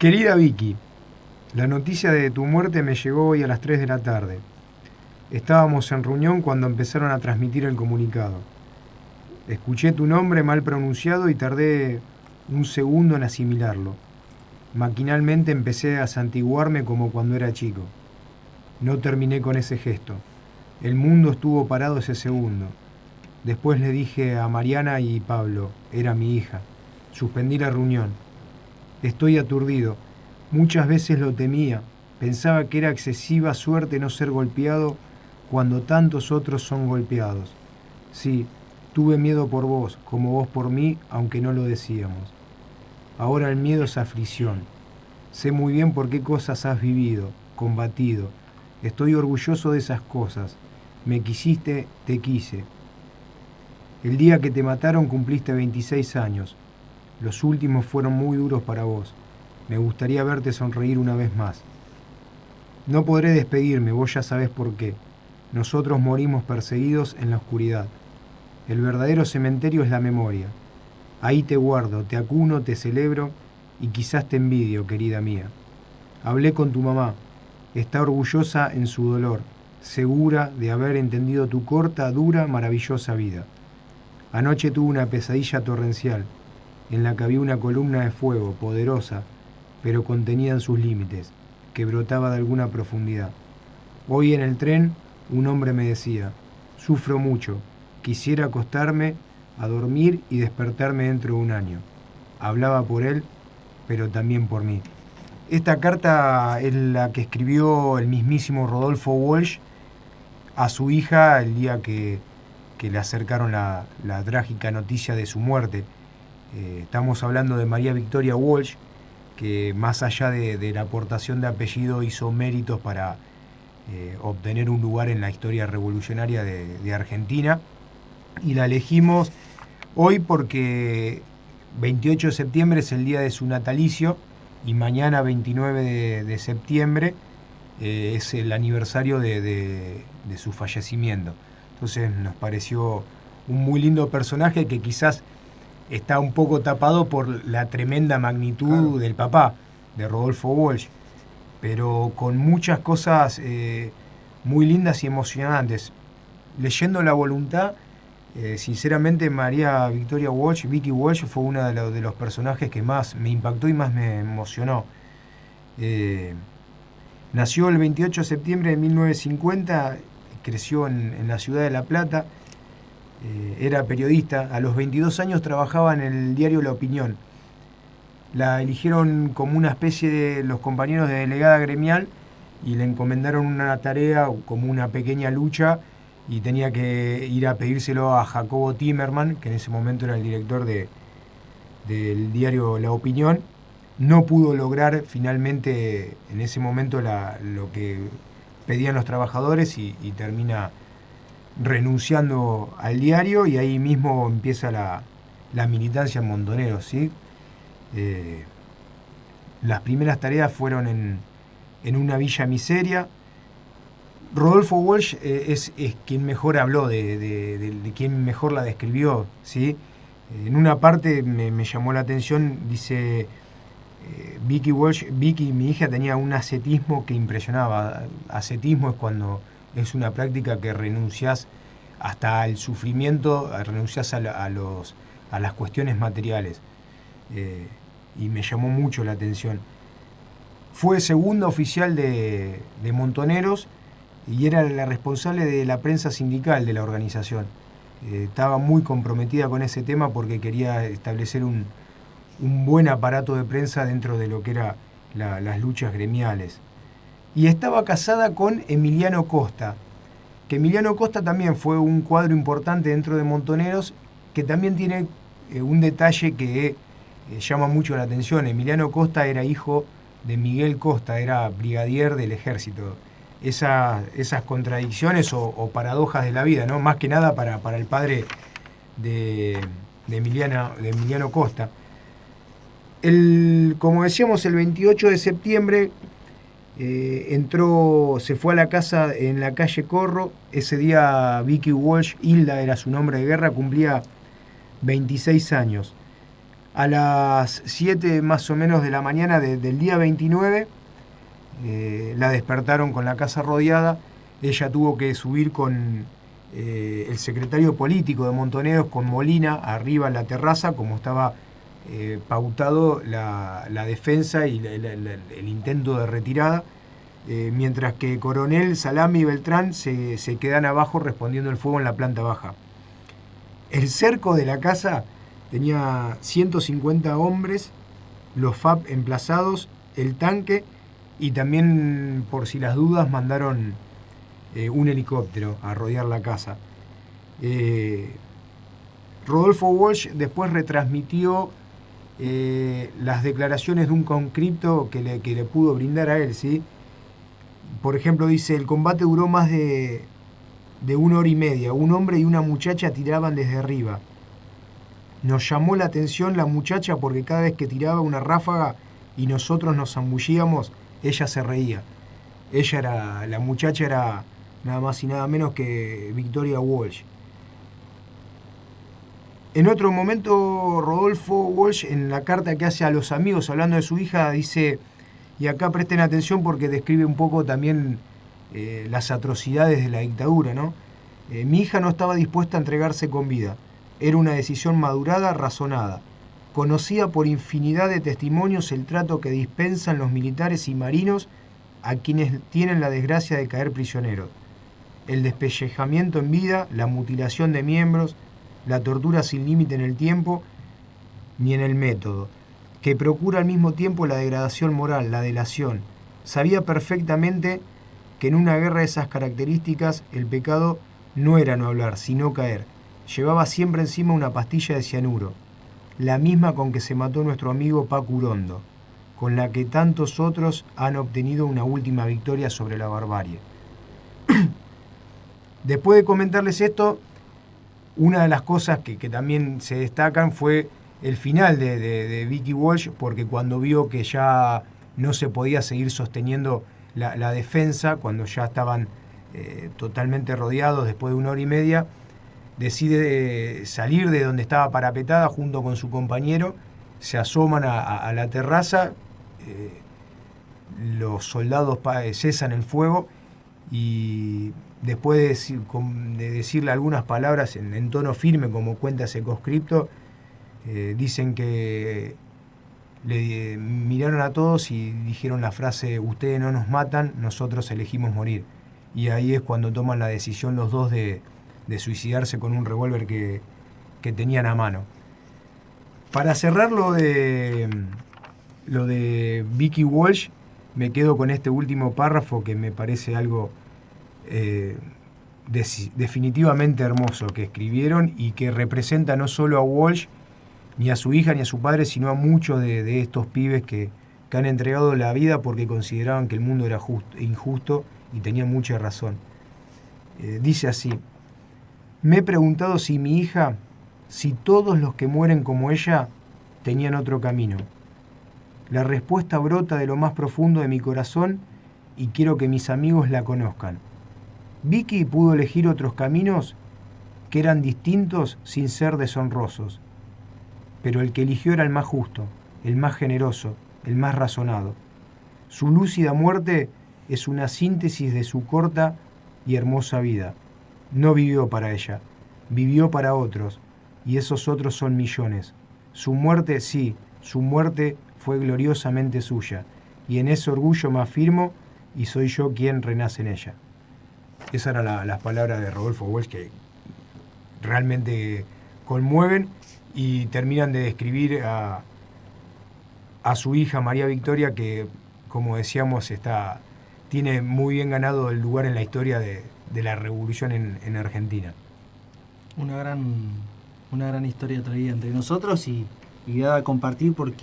Querida Vicky, la noticia de tu muerte me llegó hoy a las 3 de la tarde. Estábamos en reunión cuando empezaron a transmitir el comunicado. Escuché tu nombre mal pronunciado y tardé un segundo en asimilarlo. Maquinalmente empecé a santiguarme como cuando era chico. No terminé con ese gesto. El mundo estuvo parado ese segundo. Después le dije a Mariana y Pablo, era mi hija. Suspendí la reunión. Estoy aturdido. Muchas veces lo temía. Pensaba que era excesiva suerte no ser golpeado cuando tantos otros son golpeados. Sí, tuve miedo por vos, como vos por mí, aunque no lo decíamos. Ahora el miedo es aflicción. Sé muy bien por qué cosas has vivido, combatido. Estoy orgulloso de esas cosas. Me quisiste, te quise. El día que te mataron cumpliste 26 años. Los últimos fueron muy duros para vos. Me gustaría verte sonreír una vez más. No podré despedirme, vos ya sabés por qué. Nosotros morimos perseguidos en la oscuridad. El verdadero cementerio es la memoria. Ahí te guardo, te acuno, te celebro y quizás te envidio, querida mía. Hablé con tu mamá. Está orgullosa en su dolor, segura de haber entendido tu corta, dura, maravillosa vida. Anoche tuve una pesadilla torrencial, en la que había una columna de fuego, poderosa, pero contenida en sus límites, que brotaba de alguna profundidad. Hoy en el tren, un hombre me decía, sufro mucho, quisiera acostarme, a dormir y despertarme dentro de un año. Hablaba por él, pero también por mí. Esta carta es la que escribió el mismísimo Rodolfo Walsh a su hija el día que le acercaron la trágica noticia de su muerte. Estamos hablando de María Victoria Walsh, que más allá de la aportación de apellido hizo méritos para obtener un lugar en la historia revolucionaria de Argentina. Y la elegimos hoy porque 28 de septiembre es el día de su natalicio y mañana 29 de septiembre es el aniversario de su fallecimiento. Entonces nos pareció un muy lindo personaje que quizás está un poco tapado por la tremenda magnitud, claro, del papá, de Rodolfo Walsh, pero con muchas cosas muy lindas y emocionantes. Leyendo La Voluntad, sinceramente María Victoria Walsh, Vicky Walsh, fue uno de los personajes que más me impactó y más me emocionó. Nació el 28 de septiembre de 1950, creció en la ciudad de La Plata, era periodista. A los 22 años trabajaba en el diario La Opinión. La eligieron como una especie de los compañeros de delegada gremial y le encomendaron una tarea como una pequeña lucha y tenía que ir a pedírselo a Jacobo Timerman, que en ese momento era el director del diario La Opinión. No pudo lograr finalmente en ese momento lo que pedían los trabajadores y termina renunciando al diario y ahí mismo empieza la militancia en Montoneros, ¿sí? Las primeras tareas fueron en una villa miseria. Rodolfo Walsh es quien mejor habló, de quien mejor la describió, ¿sí? En una parte me llamó la atención, dice Vicky Walsh, Vicky, mi hija, tenía un ascetismo que impresionaba. Ascetismo es cuando es una práctica que renunciás hasta al sufrimiento, renunciás a las cuestiones materiales. Y me llamó mucho la atención. Fue segunda oficial de Montoneros y era la responsable de la prensa sindical de la organización. Estaba muy comprometida con ese tema porque quería establecer un buen aparato de prensa dentro de lo que eran las luchas gremiales. Y estaba casada con Emiliano Costa, que Emiliano Costa también fue un cuadro importante dentro de Montoneros, que también tiene un detalle que llama mucho la atención. Emiliano Costa era hijo de Miguel Costa, era brigadier del ejército. Esas contradicciones o paradojas de la vida, ¿no? Más que nada para el padre de Emiliano Costa. Como decíamos, el 28 de septiembre se fue a la casa en la calle Corro. Ese día Vicky Walsh, Hilda era su nombre de guerra, cumplía 26 años. A las 7 más o menos de la mañana del día 29, la despertaron con la casa rodeada. Ella tuvo que subir con el secretario político de Montoneros, con Molina, arriba en la terraza, como estaba pautado la defensa y el intento de retirada, mientras que Coronel, Salami y Beltrán se quedan abajo respondiendo el fuego en la planta baja. El cerco de la casa tenía 150 hombres, los FAP emplazados, el tanque, y también, por si las dudas, mandaron un helicóptero a rodear la casa. Rodolfo Walsh después retransmitió las declaraciones de un conscripto que le pudo brindar a él, ¿sí? Por ejemplo, dice: el combate duró más de 1 hora y media. Un hombre y una muchacha tiraban desde arriba. Nos llamó la atención la muchacha porque cada vez que tiraba una ráfaga y nosotros nos zambullíamos, ella se reía. La muchacha era nada más y nada menos que Victoria Walsh. En otro momento, Rodolfo Walsh, en la carta que hace a los amigos hablando de su hija, dice, y acá presten atención porque describe un poco también las atrocidades de la dictadura, ¿no? Mi hija no estaba dispuesta a entregarse con vida. Era una decisión madurada, razonada. Conocía por infinidad de testimonios el trato que dispensan los militares y marinos a quienes tienen la desgracia de caer prisioneros. El despellejamiento en vida, la mutilación de miembros, la tortura sin límite en el tiempo ni en el método, que procura al mismo tiempo la degradación moral, la delación. Sabía perfectamente que en una guerra de esas características el pecado no era no hablar, sino caer. Llevaba siempre encima una pastilla de cianuro, la misma con que se mató nuestro amigo Paco Urondo, con la que tantos otros han obtenido una última victoria sobre la barbarie. Después de comentarles esto, una de las cosas que también se destacan fue el final de Vicky Walsh, porque cuando vio que ya no se podía seguir sosteniendo la defensa, cuando ya estaban totalmente rodeados después de 1 hora y media, decide salir de donde estaba parapetada junto con su compañero, se asoman a la terraza, los soldados cesan el fuego y después de decirle algunas palabras en tono firme, como cuenta ese conscripto, dicen que le miraron a todos y dijeron la frase: ustedes no nos matan, nosotros elegimos morir. Y ahí es cuando toman la decisión los dos de suicidarse con un revólver que tenían a mano. Para cerrar lo de Vicky Walsh, me quedo con este último párrafo que me parece algo definitivamente hermoso que escribieron y que representa no solo a Walsh, ni a su hija, ni a su padre, sino a muchos de estos pibes que han entregado la vida porque consideraban que el mundo era injusto y tenían mucha razón. Dice así: me he preguntado si mi hija, si todos los que mueren como ella, tenían otro camino. La respuesta brota de lo más profundo de mi corazón y quiero que mis amigos la conozcan. Vicky pudo elegir otros caminos que eran distintos sin ser deshonrosos, pero el que eligió era el más justo, el más generoso, el más razonado. Su lúcida muerte es una síntesis de su corta y hermosa vida. No vivió para ella, vivió para otros, y esos otros son millones. Su muerte, sí, su muerte fue gloriosamente suya, y en ese orgullo me afirmo y soy yo quien renace en ella. Esas eran las palabras de Rodolfo Walsh, que realmente conmueven y terminan de describir a su hija María Victoria, que, como decíamos, tiene muy bien ganado el lugar en la historia de la revolución en Argentina. Una gran historia traída entre nosotros y dada a compartir porque